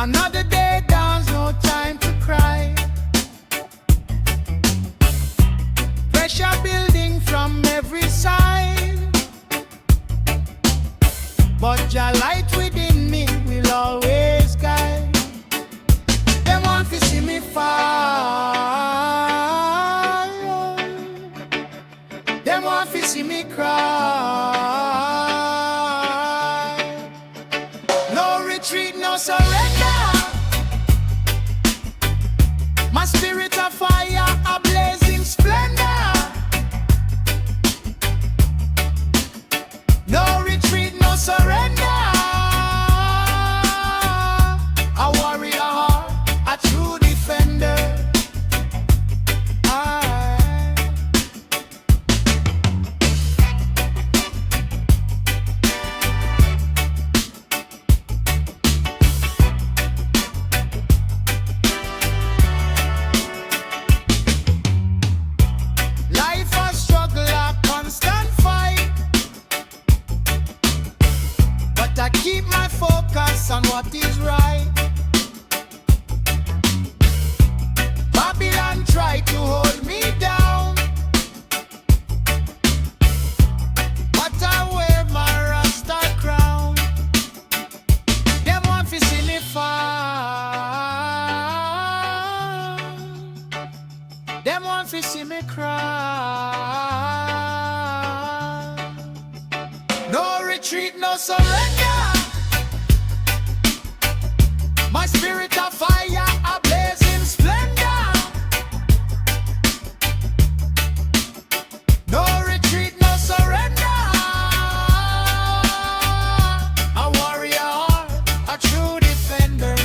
Another day dawns, no time to cry. Pressure building from every side, but your light within me will always guide. Them want to see me fall, them want to see me cry. No retreat, no surrender. My spirit of fire, a blazing splendor. No retreat, no surrender. A warrior heart, a true defender. Life a struggle, a constant fight, but I keep my focus on what is right. Babylon try to hold me down, but I wear my Rasta crown. Them want to see me fall, them want to see me cry. No retreat, no surrender. My spirit of fire, a blazing splendor. No retreat, no surrender. A warrior, a true defender.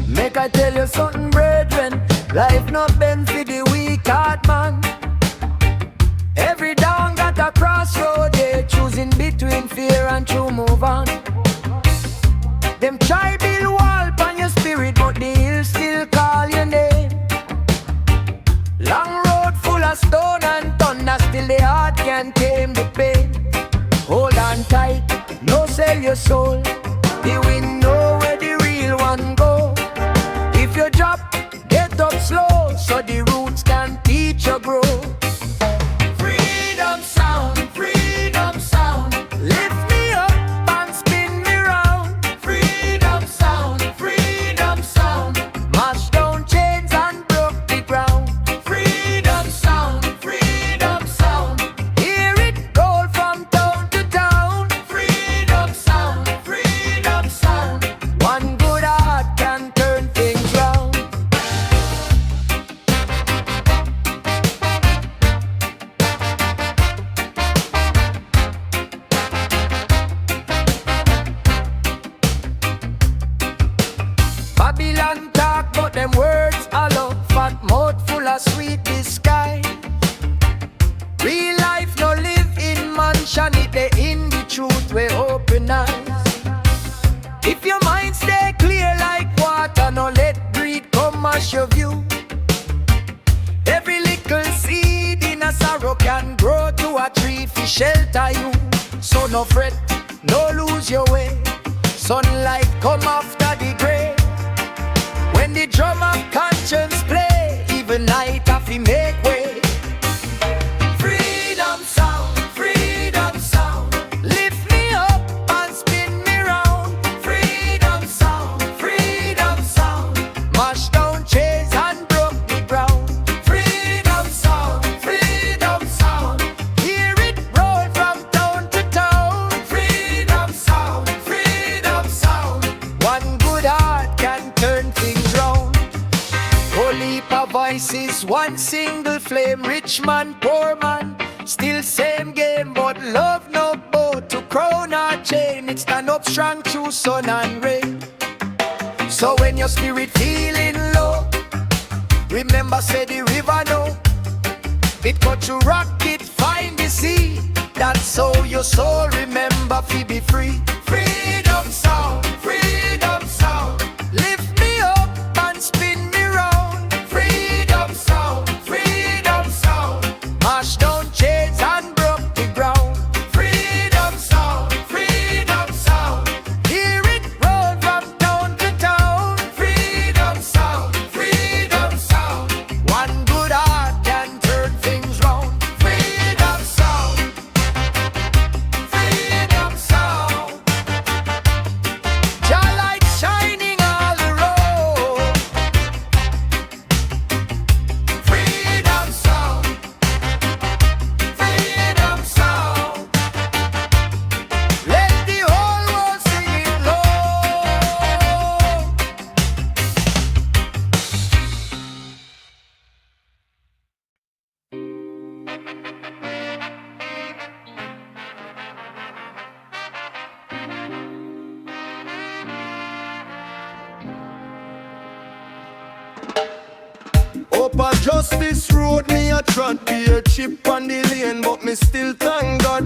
Make I tell you something, brethren. Life not been for the weak heart, man. Every down got a crossroad, yeah. Choosing between fear and true move on. Them try build wall on your spirit, but the hill still call your name. Long road full of stone and thunder, still the heart can tame the pain. Hold on tight, no sell your soul. The wind know where the real one go. If you drop, get up slow, so the roots can teach you grow. Freedom sound, freedom sound. Lift me up and spin me round. Freedom sound, freedom sound. Mash down chains and broke the ground. Freedom sound, freedom sound. Hear it roll from town to town. Freedom sound, freedom sound. One good heart can turn things round. Babylon talk, but them words hollow. Fat mouth full of sweet disguise. Real life no live in mansion, it they in the truth we open eyes. If your mind stay clear like water, no let greed come mash your view. Every little seed in a sorrow can grow to a tree for shelter you. So no fret, no lose your way. Sunlight come after the grey. When the drum of conscience play, even night have to make way. Freedom sound, freedom sound. Lift me up and spin me round. Freedom sound, freedom sound. Mash down chains and broke the ground. voice is one single flame. Rich man, poor man, still same game. But love no bow to crown or chain. It stand up strong through sun and rain. So when your spirit feeling low, remember say the river know. It got you rock it, find the sea. That's how your soul remember fi be free. Freedom sound, freedom sound. Lift me up and spin me round. Freedom sound, freedom sound. Mash down chains and broke the ground. Freedom sound, freedom sound. Hear it roll from town to town. Freedom sound, freedom sound. One good heart can turn things round. Freedom sound, freedom sound. Your light shining all the road. Freedom sound, freedom sound. Let the whole world sing it low. Up a justice road, me a trot, be a chip on the lane, but me still thank God.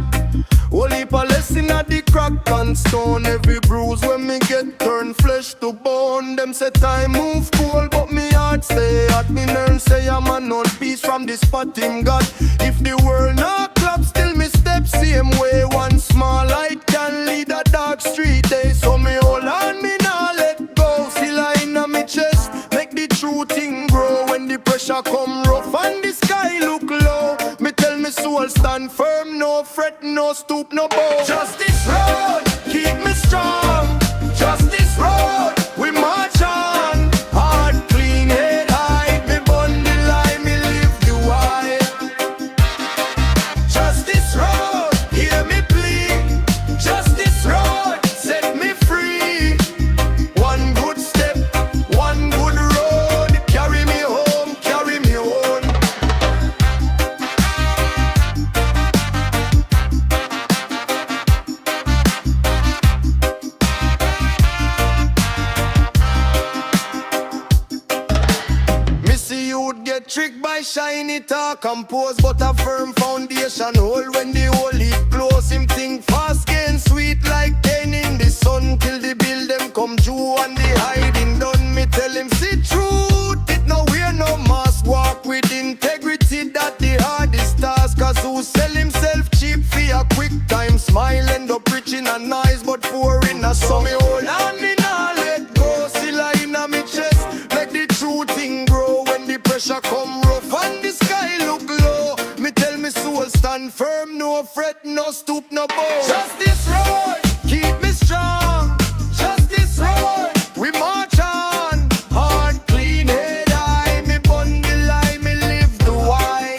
Whole heap a lesson at the crack and stone. Every bruise when me get turn flesh to bone. Them say time move cold, but me heart stay hot. Me nerve say I'm a non peace from this spot him got. If the world not clap, still me step same way. One small light can lead a dark street day. So me hold on, me nah let go. Still I inna me chest, make the true thing grow. When the pressure come rough and the sky look low, me tell me soul stand firm, no fret, no stoop, no bow. Justice road, keep me strong. Justice road, we march on. Heart clean, head high, me bundle lie, me live the wide. Justice road, hear me plead. Justice road, set me free. One good step, one good road, carry me home, carry me home. Me see you'd get tricked by shiny talk and pose, but a firm foundation hold when the whole heap close. Him think fast gain sweet like cane in the sun till the bill them come due and the hiding done. Me tell him see truth, it no wear no mask, walk with integrity, that the hardest task. Cause who sell himself cheap for a quick time smile, end up rich in a nice but poor in a sum. Me hold on, me nah let go, still I inna me chest, make the true thing grow. When the pressure come rough and the sky look low, me tell me soul stand firm, no fret, no stoop, no bow. Justice road, keep me strong. Justice road, we march on. Heart clean, head high, me bundle lie, me live the wide.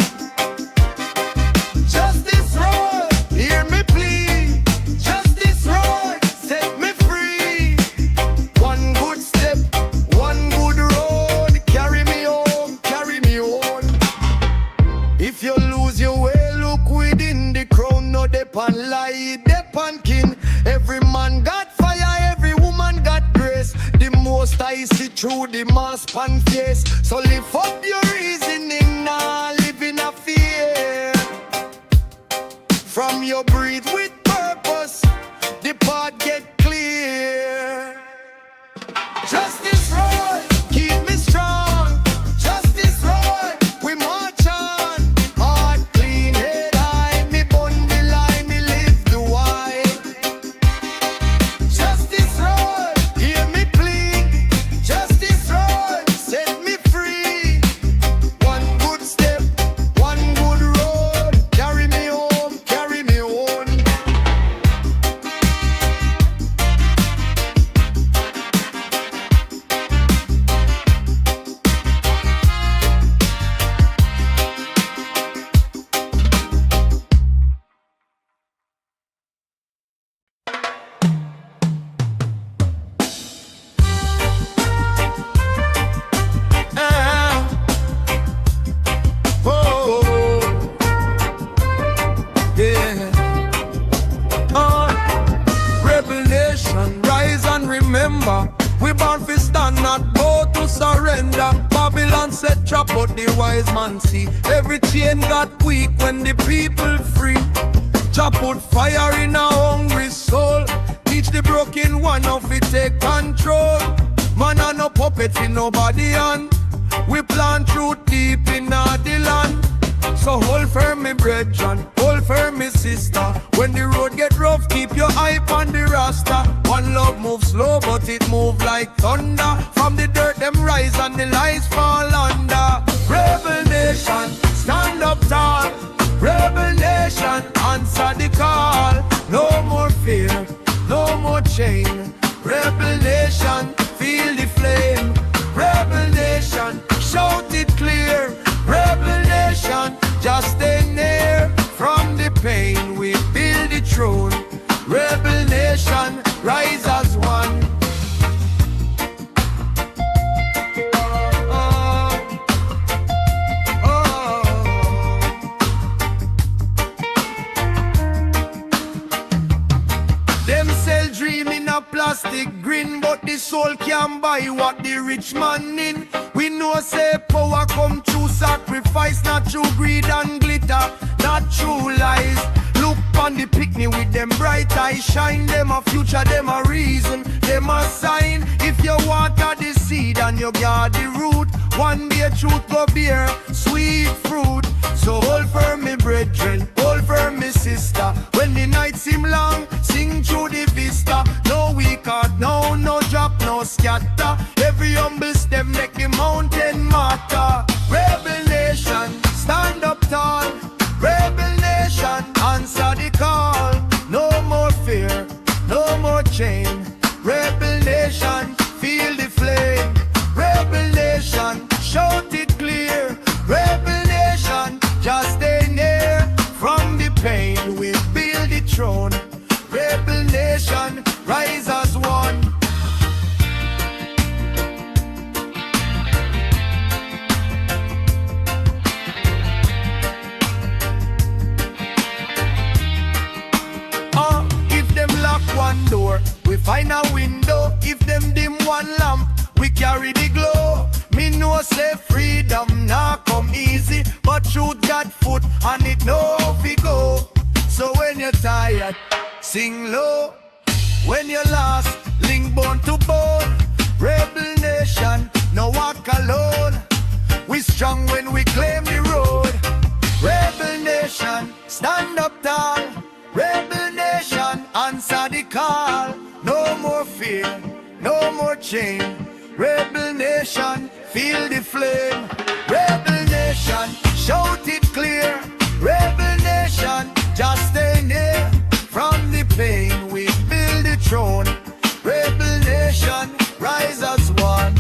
Justice road, hear me plead. Justice road, set me free. One good step, one good road, carry me home, carry me home. If you lose your way, look within the crown. No depend lie, depend king. Every man got fire, every woman got grace. The most I see through the mask and face. So lift up your reasoning, now live in a fear. From your breathe with purpose, the path get clear. Justice road, keep me strong. Justice road, we march on. Heart clean, head high, me bundle lie, me live the wide. Justice road, hear me plead. Justice road, set me free. One good step, one good road, carry me home, carry me home. surrender. Babylon set trap, but the wise man see. Every chain got weak when the people free. Jah put fire in a hungry soul. Teach the broken one of it take control. Man a no puppet in nobody hand. We plant truth deep in the land. So hold firm, me brethren, hold firm, me sister. When the road get rough, keep your eye on the rasta. One love moves slow, but it move like thunder. From the dirt them rise and the lies fall under. Rebel nation, stand up tall. Rebel nation, answer the call. No more fear, no more chain. Rebel nation, feel the flame. Rebel nation, shout it clear. Rebel nation, just stay near. From the pain we build the throne. Rebel nation, rise as one. Them sell dream in a plastic grin, but the soul can't buy what the rich man in. We know say power come through sacrifice, not through greed and glitter, not through lies. Look on the picnic with them bright eyes, shine them a future, them a reason, them a sign. If you water the seed and you guard the root, one day truth go bear sweet fruit. So hold firm, me brethren, hold firm, me sister. When the night seem long, sing through the vista. No weak heart, no drop, no scatter. Every humble step make the mountain matter. Rebel nation, stand up tall. Rebel nation, answer the call. No more fear, no more chain. Rebel nation, feel the flame. Rebel nation, shout it clear. Rebel nation, just stay near. From the pain we build the throne. Rebel nation, rise as one. If them lock one door, we find a window. If them dim one lamp, we carry the glow. Me know say freedom not come easy, but truth got foot and it know we go. So when you're tired, sing low. When you're lost, link bone to bone. Rebel nation, no walk alone. We strong when we claim the road. Rebel nation, stand up tall. Rebel nation, answer the call. No more fear, no more chain. Rebel nation, feel the flame. Rebel nation, shout it clear. Rebel nation, just stay near. From the pain we build the throne. Rebel nation, rise as one.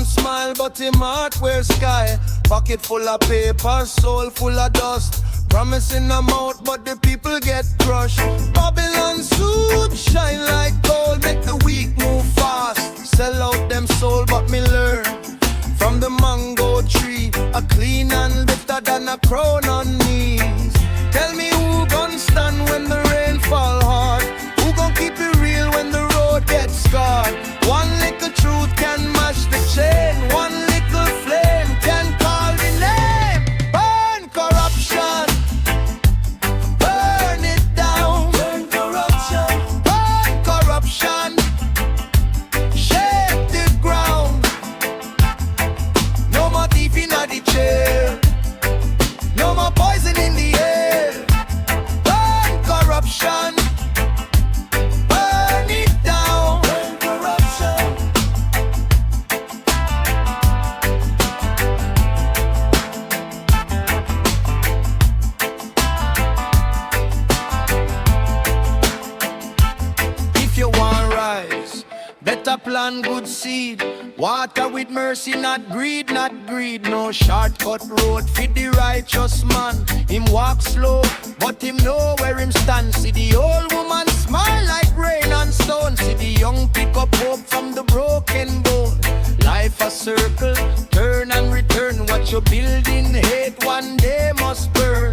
Smile, but him heart wear sky. Pocket full of paper, soul full of dust. Promise in the mouth, but the people get crushed. Babylon suit shine like gold, make the weak move fast. Sell out them soul, but me learn from the mango tree. A clean and better than a crown on knees. Tell me who gon' stand when the rain fall hard? Who gon' keep it real when the road gets scarred? One little truth can mash the chain. One little flame can call the name. Burn corruption, burn it down. Burn corruption, burn corruption. Shake the ground. No more thief in the chair. No more plant good seed. Water with mercy, not greed, not greed. No shortcut road for the righteous man. Him walk slow, but him know where him stand. See the old woman smile like rain and stone. See the young pick up hope from the broken bone. Life a circle, turn and return. What you building, hate one day must burn.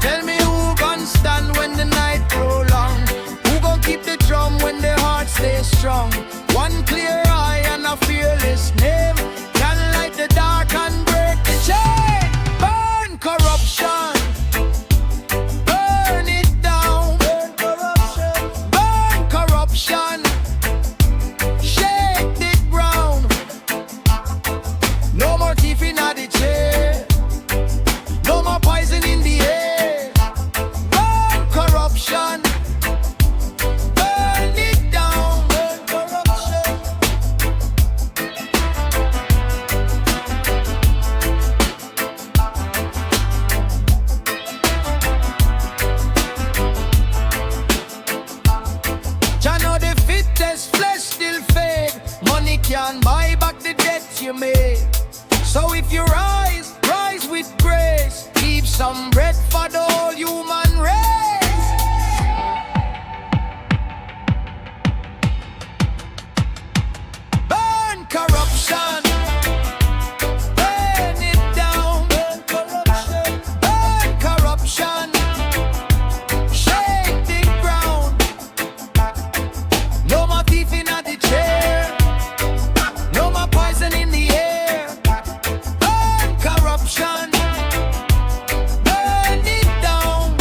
Tell me who gon' stand when the night grow long? Who gon' keep the drum when the heart stays strong? One clear eye and a fearless name can light the dark and break the chain. Burn corruption, burn it down. Burn corruption, burn corruption. Shake the ground. No more thief in the chair. No more poison in the air. Burn corruption. Burn it down. Burn corruption. Jah know the fittest flesh still fade. Money can't buy back the debt you made. So if you rise, rise with grace. Leave some bread for the whole human race. Burn corruption. Burn it down. Burn corruption. Burn corruption. Shake the ground. No more thief in the chair. No more poison in the air. Burn corruption. Burn it down.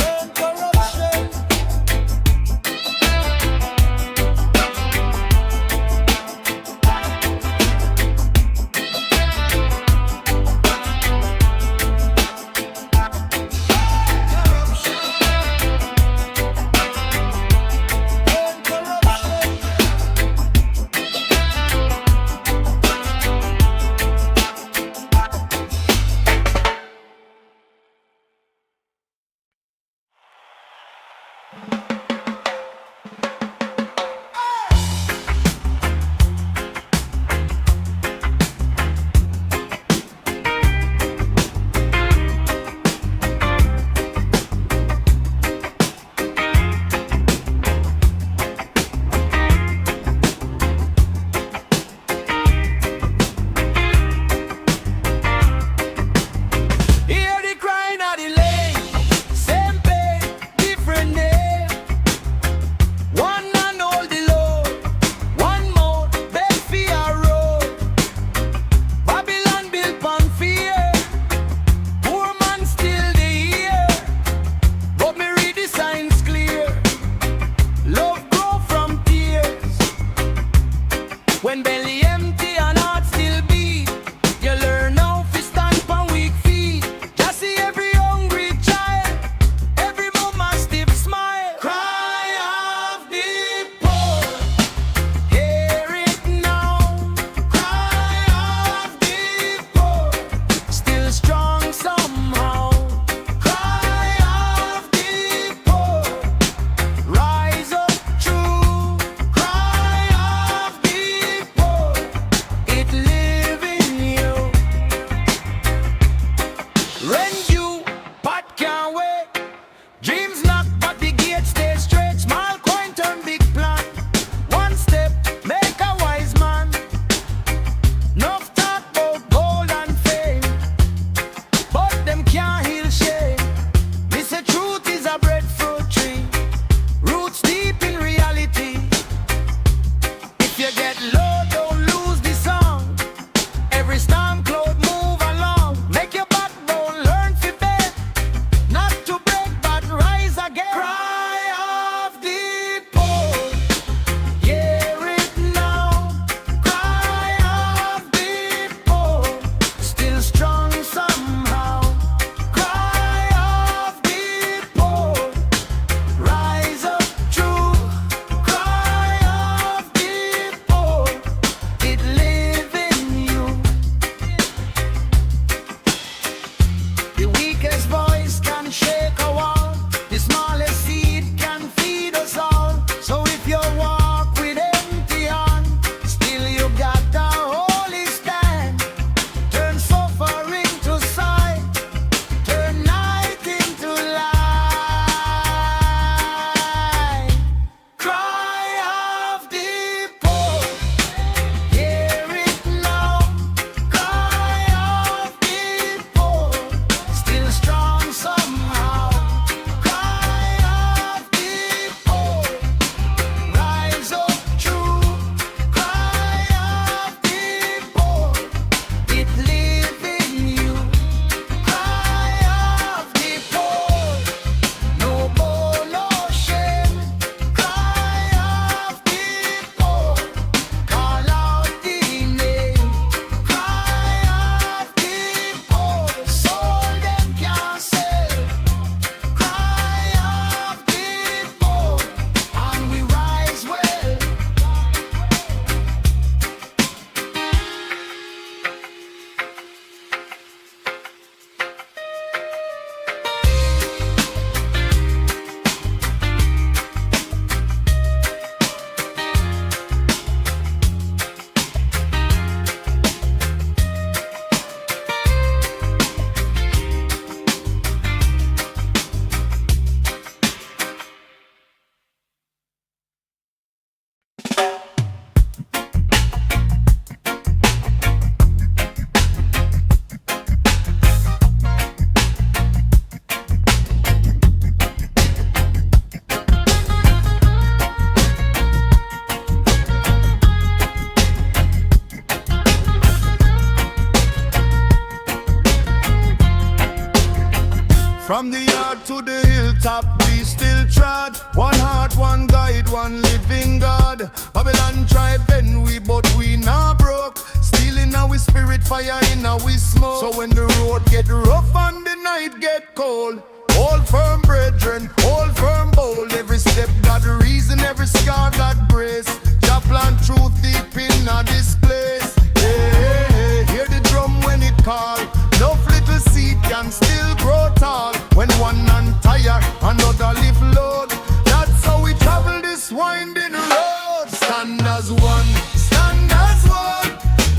top we still trod. One heart, one guide, one living God. Babylon try bend we, but we not broke. Still in our spirit, fire in our smoke. So when the road get rough and the night get cold, hold firm, brethren, hold firm, bold. Every step got reason, every scar got grace. Jah plant truth deep in this place. Hey, hey, hey, hear the drum when it call. No little seed can still grow tall. When one hand tire, another lift load. That's how we travel this winding road. Stand as one, stand as one.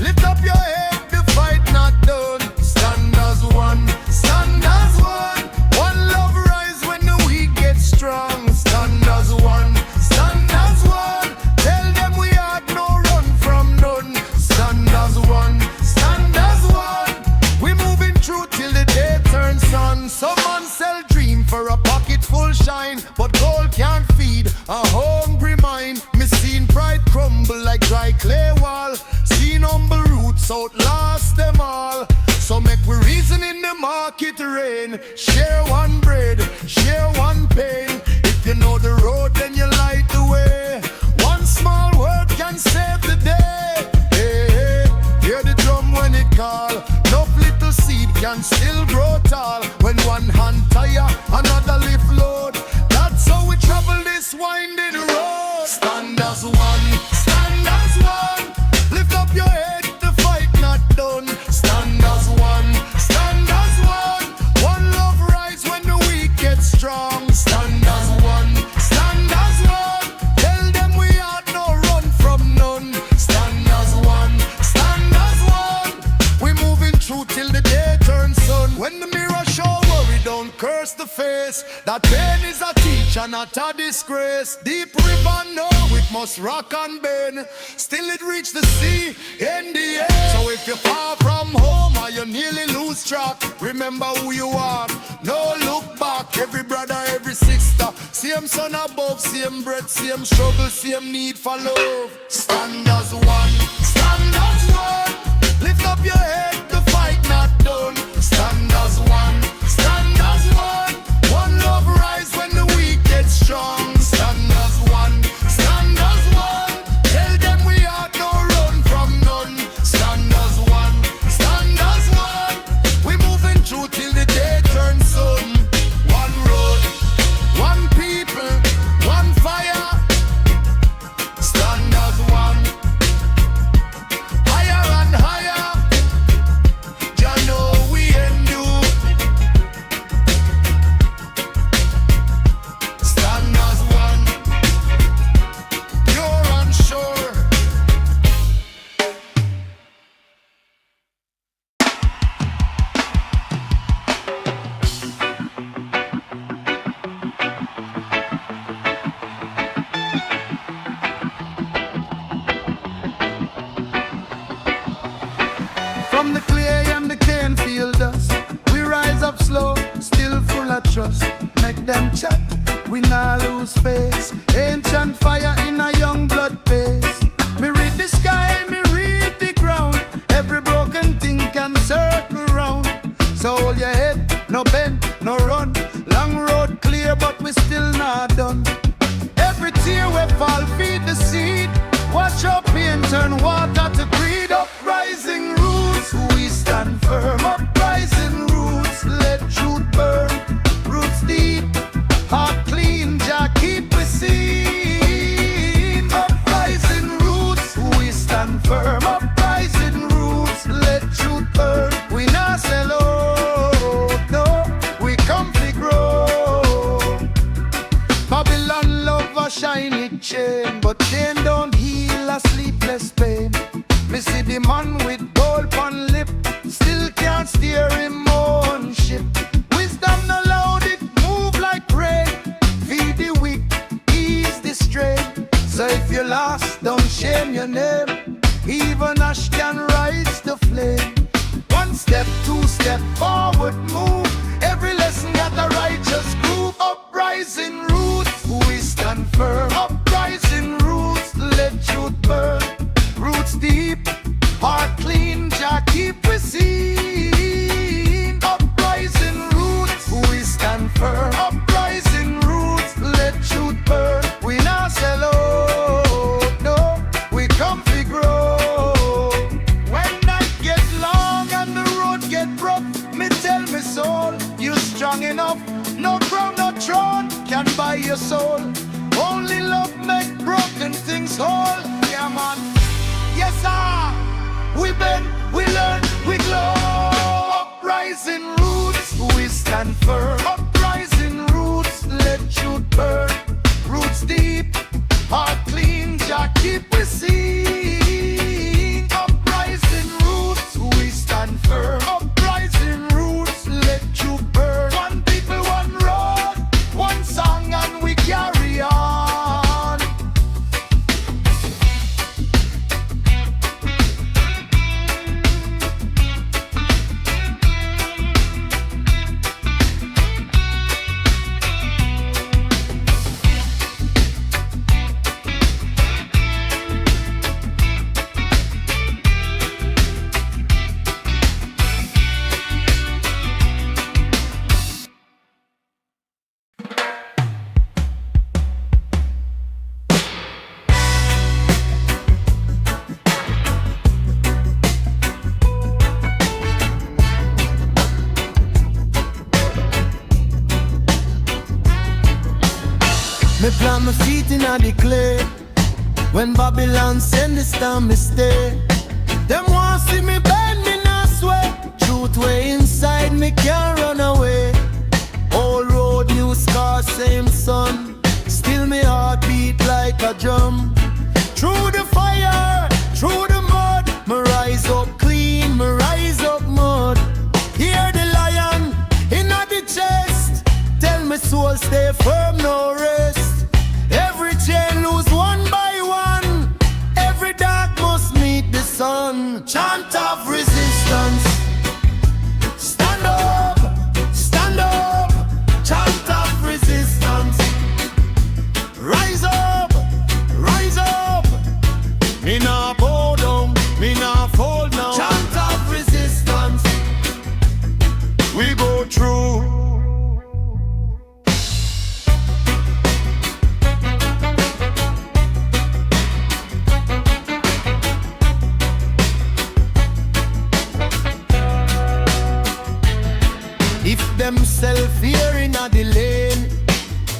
Lift up your head, the fight not done. Stand as one, stand as one. One love rise when the weak get strong. Stand as one, stand as one. Tell them we had no run from none. Stand as one, stand as one. We moving through till the day turns sun. Some man sell dream for a pocket full shine, but gold can't feed a hungry mind. Me seen pride crumble like dry clay wall. Seen humble roots outlast them all. So make we reason in the market rain. Share one bread, share one pain. If you know the road, then you light the way. One small word can save the day. Hey, hey, hear the drum when it call. No little seed can still grow tall. When one hand tire, another lift load. That's how we travel this winding road. Stand as one, stand as one. Lift up your head, the fight not done. Stand as one, stand as one. One love rise when the weak get strong. Stand as one, stand as one. Tell them we had no run from none. Stand as one, stand as one. We moving through till the day turns sun. When the mirror show worry, don't curse the face. That pain is a teacher, not a disgrace. Deep river know it must rock and bend. Still it reach the sea in the air. So if you're far from home or you nearly lose track, remember who you are, no look back. Every brother, every sister, same son above, same breath, same struggle, same need for love. Stand as one, stand as one. Lift up your head, the fight not done. Stand as one, stand as one. One love rise when the weak get strong. Stand as one, stand as one. Tell them we had no run from none. Stand as one, stand as one. We moving through till the day turns sun. One road, one people, one fire. Stand as one, higher and higher. Jah know we endure. Stand as one, pure and sure. From the clay and the cane feel dust, we rise up slow, still full of trust. Make them chat, we not lose face. Ancient fire in a young blood pace. Me read the sky, me read the ground. Every broken thing can circle round. So hold your head, no bend, no run. Long road clear, but we still not done. Every tear we fall, feed the seed. Watch our pain turn water to greed. Uprising roots, we stand firm. Uprising roots, let truth burn. Roots deep, heart clean, Jah keep we seen. Uprising roots, we stand firm. Uprising roots, let truth burn. We not sell out, no, we come to grow. Babylon love a shiny chain, but chain don't heal a sleepless pain. Me see the man with gold pon lip, still can't steer him own ship. Wisdom no loud, it move like rain. Feed the weak, ease the strain. So if you're lost, don't shame your name. Even ash can rise the flame. One step, two step forward move. Every lesson got a righteous groove. Uprising roots, we stand firm. Uprising roots, let truth burn. Roots deep, heart clean, Jah keep we seen. Uprising roots, we stand firm. Uprising your soul. Only love make broken things whole. Yeah, man. Yes, sir. We bend, we learn, we glow. Uprising roots, we stand firm. Uprising roots, let truth burn. Roots deep, heart clean, Jah keep we seen. Uprising roots, we stand firm. Uprising roots, let truth burn. One people, one road, one song, and we carry on. Me plant my feet in the clay. When Babylon send the storm, me stay. Them want see me bend, me not sweat. Truth way inside me can't run away. Old road, new scar, same sun. Still me heart beat like a drum. Through the fire, through the mud, me rise up clean, me rise up mud. Hear the lion in the chest. Tell me soul stay firm, no rest. Every chain loose one by one. Every dark must meet the sun. Chant of resistance. Stand up, stand up. Chant of resistance. Rise up, rise up. Me nah bow down, me nah fall now. Chant of resistance. We go through. If them self here in a the lane,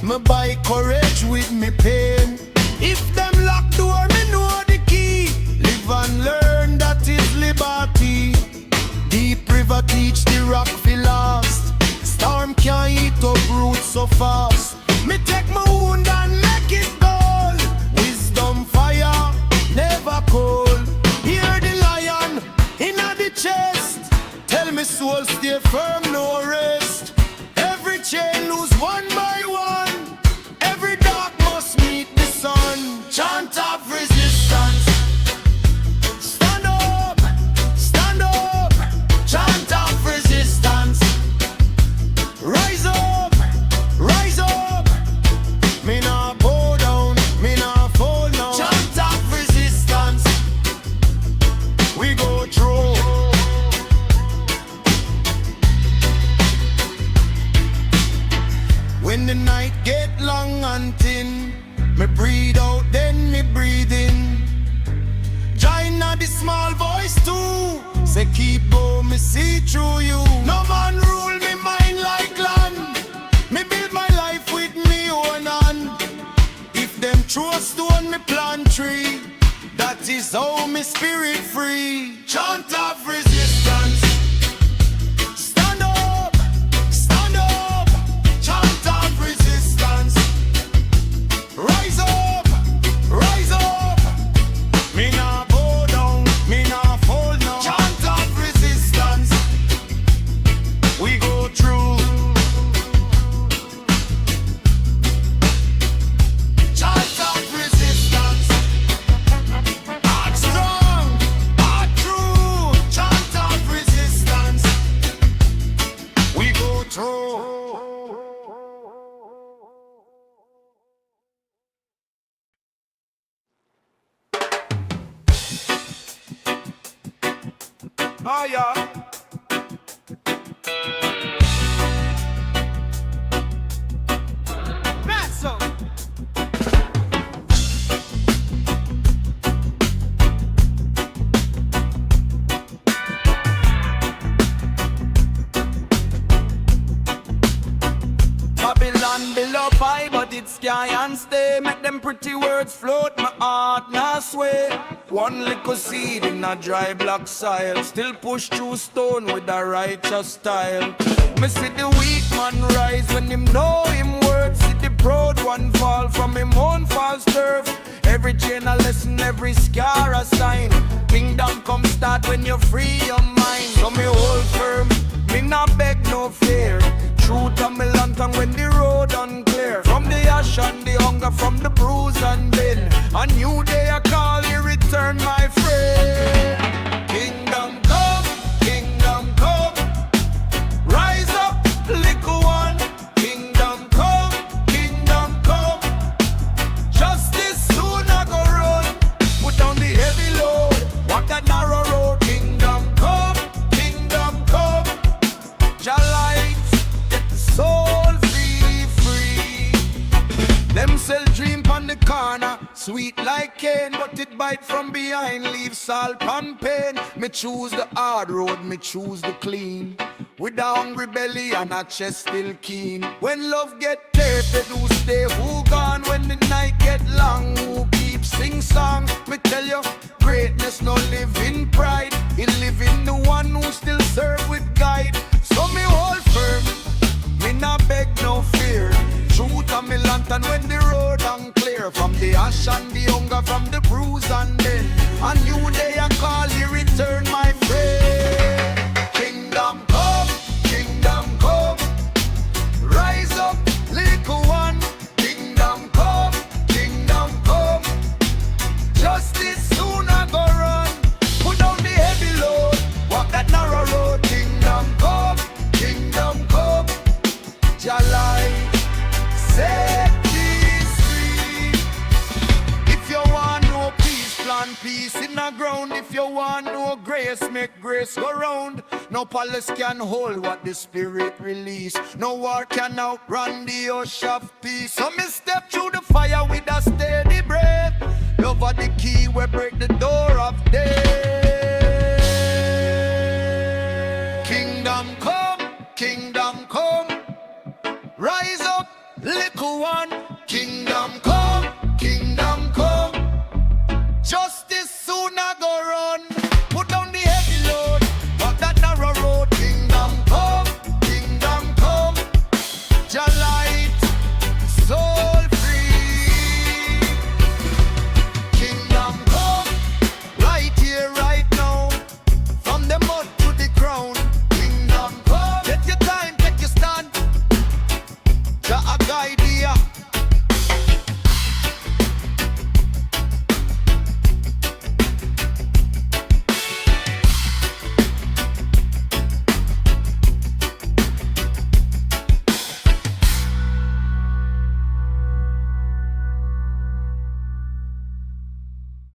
me buy courage with me pain. If them lock door, me know the key. Live and learn, that is liberty. Deep river teach the rock feel lost. Storm can't eat up roots so fast. Me take my wound and make it gold. Wisdom fire, never cold. Hear the lion in the chest. Tell me soul stay firm, no rest. Every chain loose one by one. Every dark must meet the sun. Chant of resistance. Stand up, stand up. Chant of resistance. Rise up, rise up. Me nah bow down, me nah fall now. Chant of resistance. We go through. When the night get long and thin, me breathe out, then me breathe in. Join the small voice too. Say keep going, me see through you. No man rule me mind like land. Me build my life with me own hand. If them throw a stone, me plant tree. That is how me spirit free. Chant of resistance. Stand up, stand up. Chant of resistance. Rise up, rise up. Me nah bow down, me nah fall now. Chant of resistance. We go through. Chant of resistance. Heart strong, heart true. Chant of resistance. We go through. Oh yeah. That's so. Babylon below high, but it's make them pretty words float. My heart now sway. One little seed in a dry black soil, still push through stone with a righteous style. Me see the weak man rise when him know him worth. See the proud one fall from him own false turf. Every chain a lesson, every scar a sign. Kingdom come start when you free your mind. So me hold firm, me not beg no fear. Truth and me lantern when the road unclear. From the ash and the hunger, from the bruise and pain, a new day I call you return, my friend. Kingdom come, kingdom come. Rise up, little one. Kingdom come, kingdom come. Justice soon I go run. Put down the heavy load, walk that narrow road. Kingdom come, kingdom come. Jah light, get the soul free. Them sell dream on the corner, sweet like cane, but it bite from behind, leave salt and pain. Me choose the hard road, me choose the clean. With a hungry belly and a chest still keen. When love get tasted, who stay, who gone? When the night get long, who keep sing song? Me tell you, greatness no live in pride. It live in the one who still serve with guide. So me hold firm, me not beg no fear. Truth and me lantern when the road unclear. From the ash and the hunger, from the bruise and pain, a new day I call you return, my friend. Kingdom come, kingdom come. Rise up, little one. Kingdom come, kingdom come. Justice soon I go run. Put down the heavy load, walk that narrow road. Kingdom come, kingdom come. Jah light, set this free. If you want no peace, plant peace in the ground. If you want no grace, make grace go round. No palace can hold what the spirit release. No war can outrun the hush of peace. So me step through the fire with a steady breath. Love are the key we break the door of death. Kingdom come, kingdom come. Rise up, little one.